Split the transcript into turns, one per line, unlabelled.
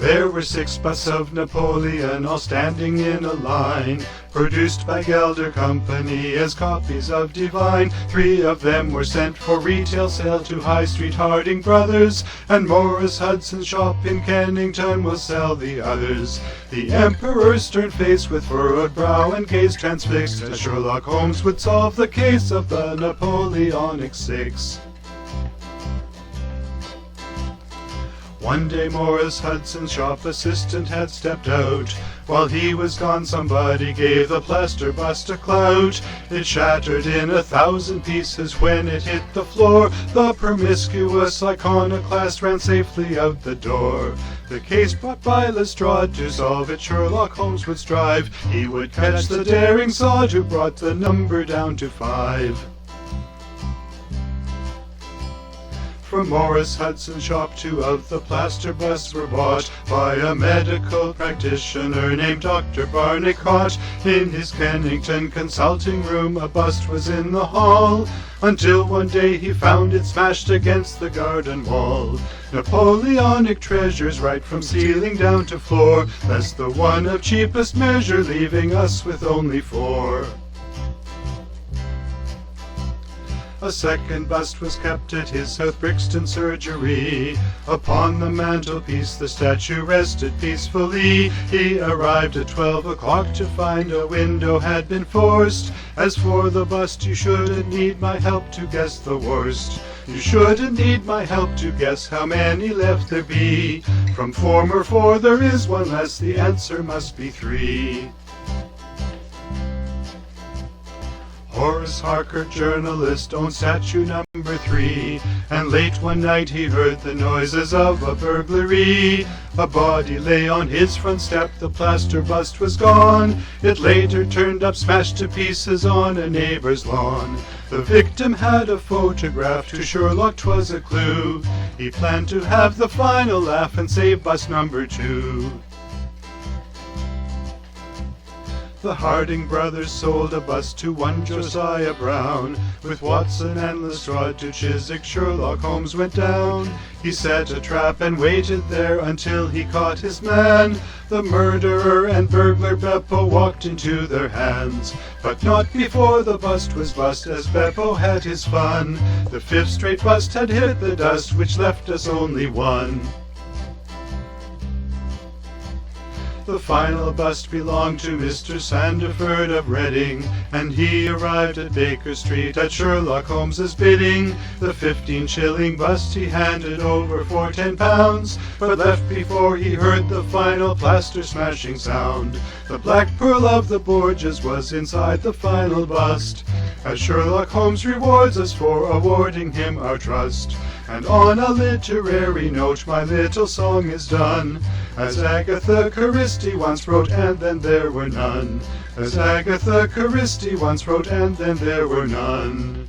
There were 6 busts of Napoleon, all standing in a line, produced by Gelder Company as copies of Divine. 3 of them were sent for retail sale to High Street Harding Brothers, and Morris Hudson's shop in Kennington will sell the others. The Emperor's stern face with furrowed brow and gaze transfixed, as Sherlock Holmes would solve the case of the Napoleonic 6. One day Morris Hudson's shop assistant had stepped out. While he was gone, somebody gave the plaster bust a clout. It shattered in 1,000 pieces when it hit the floor. The promiscuous iconoclast ran safely out the door. The case brought by Lestrade, to solve it Sherlock Holmes would strive. He would catch the daring sod who brought the number down to 5. From Morris Hudson's shop, 2 of the plaster busts were bought by a medical practitioner named Dr. Barnicott. In his Kennington consulting room a bust was in the hall, until one day he found it smashed against the garden wall. Napoleonic treasures right from ceiling down to floor, less the one of cheapest measure, leaving us with only 4. A second bust was kept at his South Brixton surgery. Upon the mantelpiece the statue rested peacefully. He arrived at 12 o'clock to find a window had been forced. As for the bust, you shouldn't need my help to guess the worst. You shouldn't need my help to guess how many left there be. From former 4 there is one less, the answer must be 3. Horace Harker, journalist, owned statue number 3, and late one night he heard the noises of a burglary. A body lay on his front step, the plaster bust was gone. It later turned up smashed to pieces on a neighbor's lawn. The victim had a photograph, to Sherlock 'twas a clue. He planned to have the final laugh and save bust number 2. The Harding brothers sold a bust to one Josiah Brown. With Watson and Lestrade to Chiswick, Sherlock Holmes went down. He set a trap and waited there until he caught his man. The murderer and burglar Beppo walked into their hands, but not before the bust was bust, as Beppo had his fun. The 5th straight bust had hit the dust, which left us only 1. The final bust belonged to Mr. Sandiford of Reading, and he arrived at Baker Street at Sherlock Holmes's bidding. The 15-shilling bust he handed over for £10, but left before he heard the final plaster-smashing sound. The black pearl of the Borgias was inside the final bust, as Sherlock Holmes rewards us for awarding him our trust. And on a literary note my little song is done, as Agatha Christie once wrote, and then there were none. As Agatha Christie once wrote, and then there were none.